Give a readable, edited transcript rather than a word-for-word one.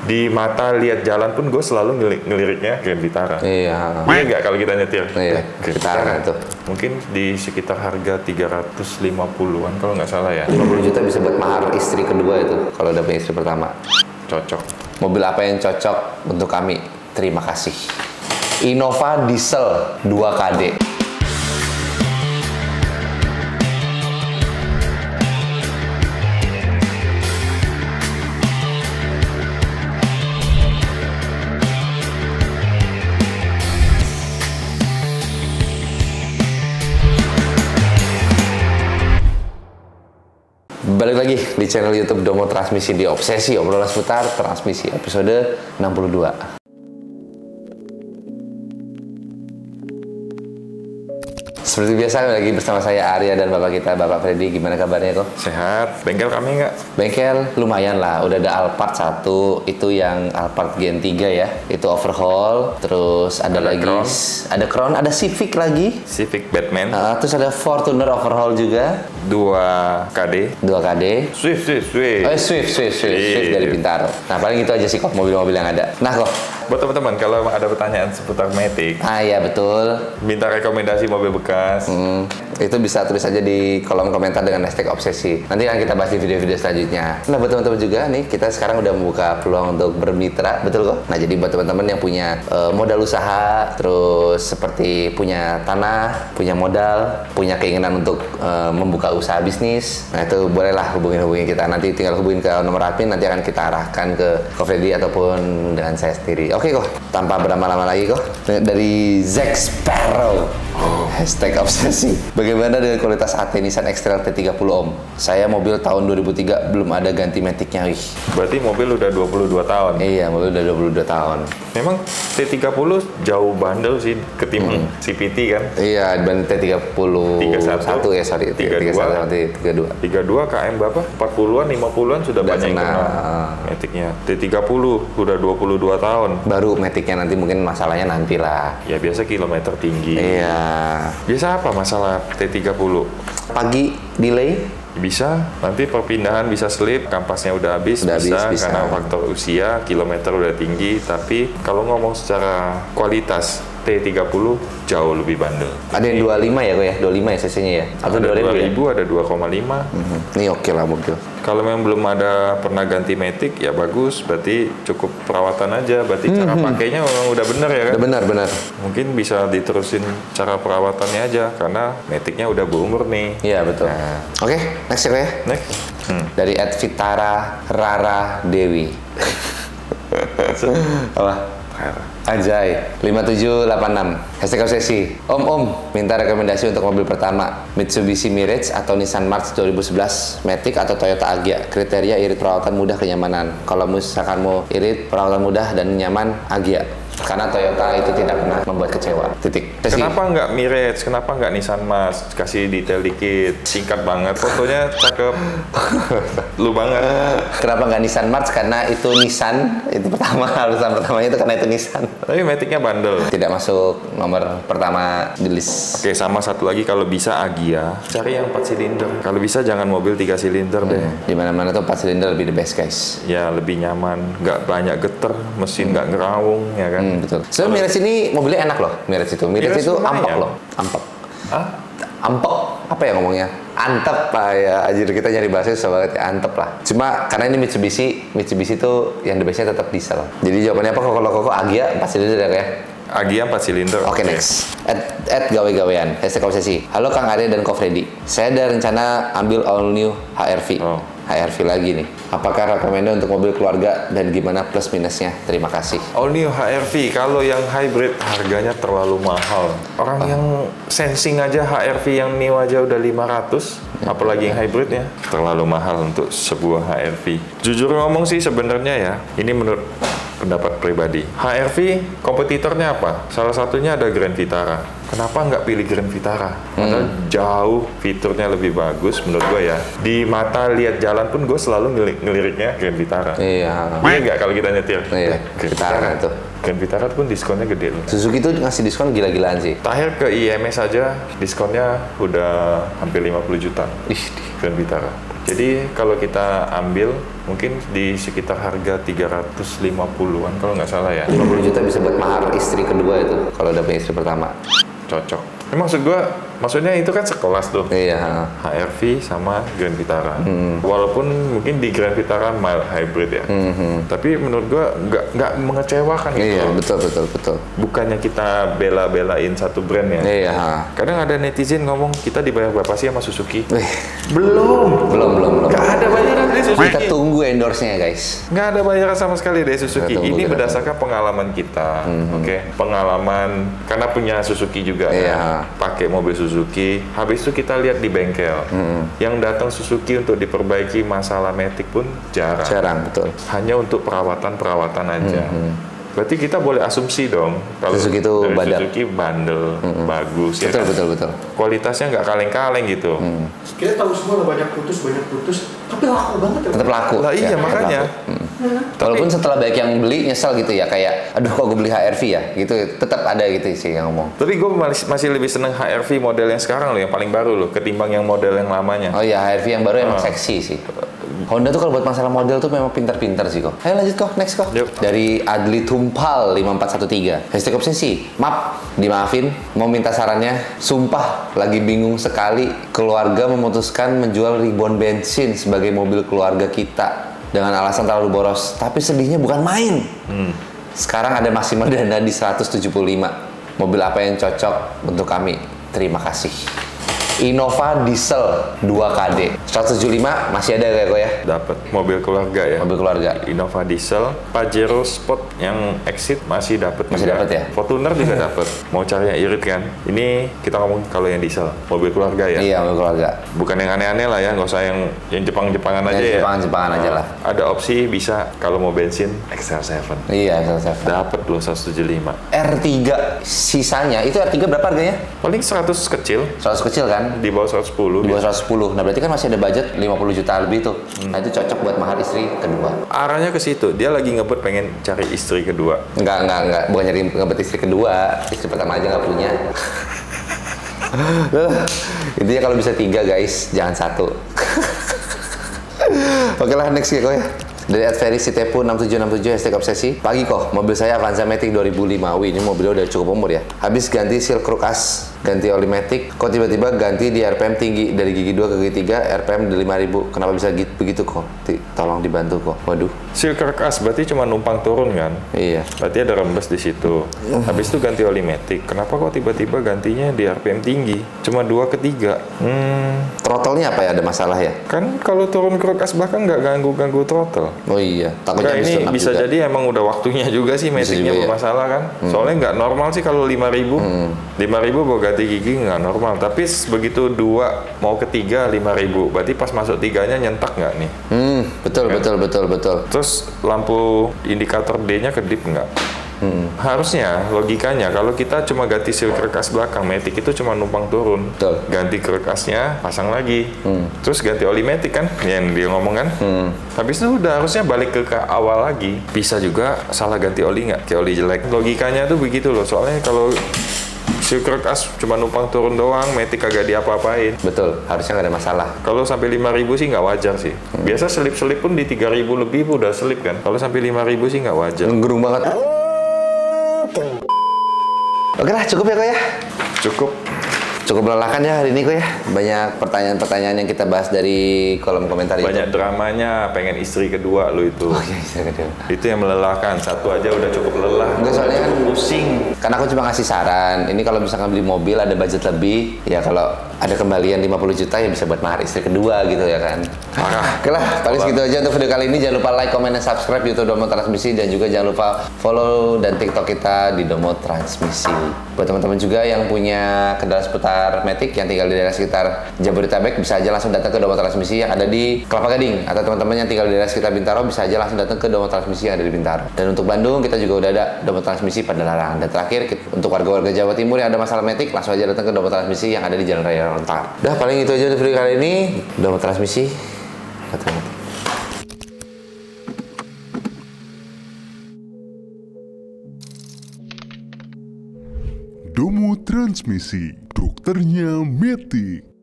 Di mata lihat jalan pun gue selalu ngeliriknya Grand Vitara. Iya. Iya nggak kalau kita nyetir? Iya, Grand Vitara itu. Mungkin di sekitar harga 350-an kalau nggak salah ya. 50 juta bisa buat mahar istri kedua itu kalau udah punya istri pertama. Cocok. Mobil apa yang cocok untuk kami? Terima kasih. Innova Diesel 2KD. Balik lagi di channel YouTube Domo Transmisi di Obsesi, obrolan seputar transmisi episode 62. Seperti biasa lagi bersama saya Arya dan bapak kita, Bapak Freddy. Gimana kabarnya kok? Sehat. Bengkel kami nggak? Bengkel lumayan lah, udah ada Alphard 1, itu yang Alphard Gen 3 ya. Itu overhaul, terus ada lagi Crown. ada Crown, ada Civic lagi. Civic Batman. Terus ada Fortuner overhaul juga, 2KD. 2KD. Swift. Swift dari Bintaro. Nah paling itu aja sih kok mobil-mobil yang ada. Nah kok, Buat teman-teman, kalau ada pertanyaan seputar Matic, iya betul. minta rekomendasi mobil bekas. Itu bisa tulis aja di kolom komentar dengan hashtag obsesi. Nanti akan kita bahas di video-video selanjutnya. Nah buat teman-teman juga nih, kita sekarang udah membuka peluang untuk bermitra, betul kok? Nah jadi buat teman-teman yang punya modal usaha, terus seperti punya tanah, punya modal, punya keinginan untuk membuka usaha bisnis, nah itu bolehlah hubungin kita. Nanti tinggal hubungin ke nomor admin, nanti akan kita arahkan ke Freddy ataupun dengan saya sendiri. Oke kok, tanpa berlama-lama lagi kok, dari Zack Sparrow. Hashtag obsesi. Bagaimana dengan kualitas AT Nissan X-Trail T30 Om? Saya mobil tahun 2003 belum ada ganti maticnya. Wih. Berarti mobil udah 22 tahun. Iya, mobil udah 22 tahun. Memang T30 jauh bandel sih ketimbang CVT kan. Iya, dibanding T31 ya, sorry. 32 KM berapa? 40-an, 50-an sudah banyak yang kena maticnya. T30 udah 22 tahun. Baru maticnya nanti mungkin masalahnya nanti lah. Ya biasa kilometer tinggi. Iya. Biasa apa masalah T30? Pagi delay. Bisa, nanti perpindahan bisa slip, kampasnya udah habis, bisa karena faktor usia, kilometer udah tinggi. Tapi kalau ngomong secara kualitas, T30 jauh lebih bandel. Ada yang 25 ya kok ya? 25 ya cc-nya ya? Atau ada 2000 ya? Ada 2,5. Ini oke lah mobil. Kalau memang belum ada pernah ganti matic, ya bagus. Berarti cukup perawatan aja. Berarti cara pakainya memang udah bener ya kan? Udah benar. Mungkin bisa diterusin cara perawatannya aja. Karena maticnya udah berumur nih. Iya betul. Nah. Oke, next ya. Next. Dari @Vitara Rara Dewi. Apa? Anjay, 5786 hashtag obsesi. Om, minta rekomendasi untuk mobil pertama, Mitsubishi Mirage atau Nissan March 2011, Matic atau Toyota Agya. Kriteria irit, perawatan mudah, kenyamanan. Kalau misalkan mau irit, perawatan mudah dan nyaman, Agya. Karena Toyota itu tidak pernah membuat kecewa. Titik. Kenapa nggak Mirage? Kenapa nggak Nissan March? Kasih detail dikit, singkat banget. Fotonya cakep, lu banget. Kenapa nggak Nissan March? Karena itu Nissan. Itu alasan pertamanya itu karena itu Nissan. Tapi maticnya bandel. Tidak masuk nomor pertama di list. Oke, sama satu lagi kalau bisa Agya, cari yang 4 silinder. Kalau bisa jangan mobil 3 silinder deh. Di mana-mana tuh 4 silinder lebih the best guys. Ya lebih nyaman, nggak banyak geter, mesin nggak ngerawung, ya kan? Betul. So Mirage ini mobilnya enak loh, Mirage itu. Mirage itu ampek loh, ampek. Hah? Ampek, apa ya ngomongnya? Antep lah ya, anjir kita nyari bahasa susah banget ya, antep lah. Cuma karena ini Mitsubishi itu yang the bestnya tetap diesel. Jadi jawabannya apa kalau kok Agya 4 silinder ya? Agya 4 silinder. Oke, next. At gawe-gawean, hashtag obsesi. Halo Kang Arya dan Ko Freddy. Saya ada rencana ambil all new HRV. HRV lagi nih. Apakah rekomendasi untuk mobil keluarga dan gimana plus minusnya? Terima kasih. All new HRV, kalau yang hybrid harganya terlalu mahal. Orang yang sensing aja HRV yang new aja udah 500, apalagi yang hybridnya terlalu mahal untuk sebuah HRV. Jujur ngomong sih sebenarnya ya, ini menurut pendapat pribadi. HRV kompetitornya apa? Salah satunya ada Grand Vitara. Kenapa nggak pilih Grand Vitara? Padahal jauh fiturnya lebih bagus menurut gue ya. Di mata lihat jalan pun gue selalu ngeliriknya Grand Vitara. Iya. Iya nggak kalau kita nyetir? Iya. Grand Vitara itu. Grand Vitara pun diskonnya gede loh. Suzuki itu ngasih diskon gila-gilaan sih. Terakhir ke IMS aja diskonnya udah hampir 50 juta. Ih, Grand Vitara. Jadi kalau kita ambil mungkin di sekitar harga 350-an kalau nggak salah ya. 50 juta bisa buat mahar istri kedua itu kalau udah punya istri pertama. Cocok. Maksud gua, maksudnya itu kan sekelas tuh. Iya. HR-V sama Grand Vitara. Walaupun mungkin di Grand Vitara mild hybrid ya. Tapi menurut gua nggak mengecewakan gitu. Iya, betul. Bukannya kita bela-belain satu brand ya. Iya. Kadang ada netizen ngomong kita dibayar berapa sih sama Suzuki? Belum. Nggak ada bayaran dari Suzuki. Kita tunggu endorse-nya guys. Nggak ada bayaran sama sekali dari Suzuki. Kita tunggu, Ini kita berdasarkan pengalaman kita. Oke. Pengalaman karena punya Suzuki juga Iya. kan. Pakai mobil Suzuki. Habis itu kita lihat di bengkel. Yang datang Suzuki untuk diperbaiki masalah Matic pun jarang. Jarang, betul. Hanya untuk perawatan aja. Berarti kita boleh asumsi dong kalau Suzuki itu dari bandel. Suzuki bandel, bagus ya. Betul. Kualitasnya nggak kaleng-kaleng gitu. Kita tahu semua lah banyak putus, tapi laku banget ya. Tetap laku. Lah iya Ya, tetap makanya. laku. Walaupun setelah banyak yang beli nyesel gitu ya, kayak aduh kok gue beli HR-V ya, gitu tetap ada gitu sih yang ngomong. Tapi gue masih lebih seneng HR-V model yang sekarang loh, yang paling baru loh, ketimbang yang model yang lamanya. Oh iya, HR-V yang baru emang seksi sih. Honda tuh kalau buat masalah model tuh memang pintar-pintar sih kok. Ayo lanjut kok, next kok. Yuk. Dari Adli Tumpal 5413. Hashtag obsesi. Maaf, dimaafin. Mau minta sarannya. Sumpah, lagi bingung sekali. Keluarga memutuskan menjual ribuan bensin sebagai mobil keluarga kita dengan alasan terlalu boros. Tapi sedihnya bukan main. Sekarang ada maksimal dana di 175. Mobil apa yang cocok untuk kami? Terima kasih. Innova Diesel 2KD 175 masih ada kayak gue ya? Dapat mobil keluarga ya. Mobil keluarga. Innova Diesel, Pajero Sport yang Exit masih dapat. Masih dapat ya? Fortuner juga dapat. Mau cari yang irit kan? Ini kita ngomong kalau yang diesel, mobil keluarga ya. Iya, mobil keluarga. Bukan yang aneh-aneh lah ya, nggak usah yang Jepang-Jepangan aja ya. Jepangan aja lah. Ada opsi bisa kalau mau bensin XL7. Iya, XL7. Dapat loh 175. R3 sisanya itu R3 berapa harganya? Paling 100 kecil, 100 kecil kan? di bawah 110. Di bawah 110. Nah, berarti kan masih ada budget 50 juta lebih tuh. Nah, itu cocok buat mahar istri kedua. Arahnya ke situ. Dia lagi ngebet pengen cari istri kedua. Enggak. Bukan nyari ngebet istri kedua. Istri pertama aja nggak punya. Intinya kalau bisa 3 guys, jangan 1. Oke lah, next ya kok ya. Dari Adveri Sitepu 6767 hashtag obsesi. Pagi kok, mobil saya Avanza Matic 2005. Wih, ini mobilnya udah cukup umur ya. Habis ganti seal crook as, ganti oli Matic. Kok tiba-tiba ganti di RPM tinggi dari gigi 2 ke gigi 3, RPM di 5000. Kenapa bisa begitu kok? Tolong dibantu kok. Waduh. Seal crook as berarti cuma numpang turun kan? Iya. Berarti ada rembes di situ. Habis itu ganti oli Matic. Kenapa kok tiba-tiba gantinya di RPM tinggi? Cuma 2 ke 3. Throttle-nya apa ya? Ada masalah ya? Kan kalau turun crook as belakang nggak ganggu-ganggu throttle. Oh iya. Takutnya Enggak, habis ini sunat bisa juga. jadi emang udah waktunya juga sih Matic-nya juga ya. bermasalah kan. Soalnya nggak normal sih kalau 5.000. 5.000 mau ganti gigi nggak normal. Tapi begitu 2 mau ke 3 5.000. Berarti pas masuk 3-nya nyentak nggak nih? Betul. Terus lampu indikator D-nya kedip nggak? Harusnya logikanya kalau kita cuma ganti seal crook as belakang, Matic itu cuma numpang turun. Betul. Ganti crook asnya, pasang lagi. Terus ganti oli Matic kan, yang dia ngomong kan. Habis itu udah harusnya balik ke awal lagi. Bisa juga salah ganti oli nggak, kayak oli jelek. Logikanya tuh begitu loh. Soalnya kalau seal crook as cuma numpang turun doang, Matic kagak diapa-apain. Betul. Harusnya nggak ada masalah. Kalau sampai 5.000 sih nggak wajar sih. Biasa selip-selip pun di 3.000 lebih udah selip kan. Kalau sampai 5.000 sih nggak wajar. Gerung banget. Oke lah, cukup ya kok ya. Cukup melelahkan ya hari ini kok ya. Banyak pertanyaan-pertanyaan yang kita bahas dari kolom komentar itu. Banyak dramanya, pengen istri kedua lu itu. Oh iya, istri kedua. Itu yang melelahkan. Satu aja udah cukup lelah. Enggak, soalnya kan pusing. Karena aku cuma ngasih saran. Ini kalau misalkan beli mobil ada budget lebih, ya kalau ada kembalian 50 juta ya bisa buat mahar istri kedua gitu ya kan. Parah. Oke lah, paling segitu aja untuk video kali ini. Jangan lupa like, comment, dan subscribe YouTube Domo Transmisi. Dan juga jangan lupa follow dan TikTok kita di Domo Transmisi. Buat teman-teman juga yang punya kendaraan seputar Matic yang tinggal di daerah sekitar Jabodetabek, bisa aja langsung datang ke Domo Transmisi yang ada di Kelapa Gading. Atau teman-teman yang tinggal di daerah sekitar Bintaro, bisa aja langsung datang ke Domo Transmisi yang ada di Bintaro. Dan untuk Bandung, kita juga udah ada Domo Transmisi Padalarang. Dan terakhir, untuk warga-warga Jawa Timur yang ada masalah Matic, langsung aja datang ke Domo Transmisi yang ada di Jalan Raya Lontar. Dah, paling itu aja untuk video kali ini. Domo Transmisi. Domo Transmisi, dokternya Matic.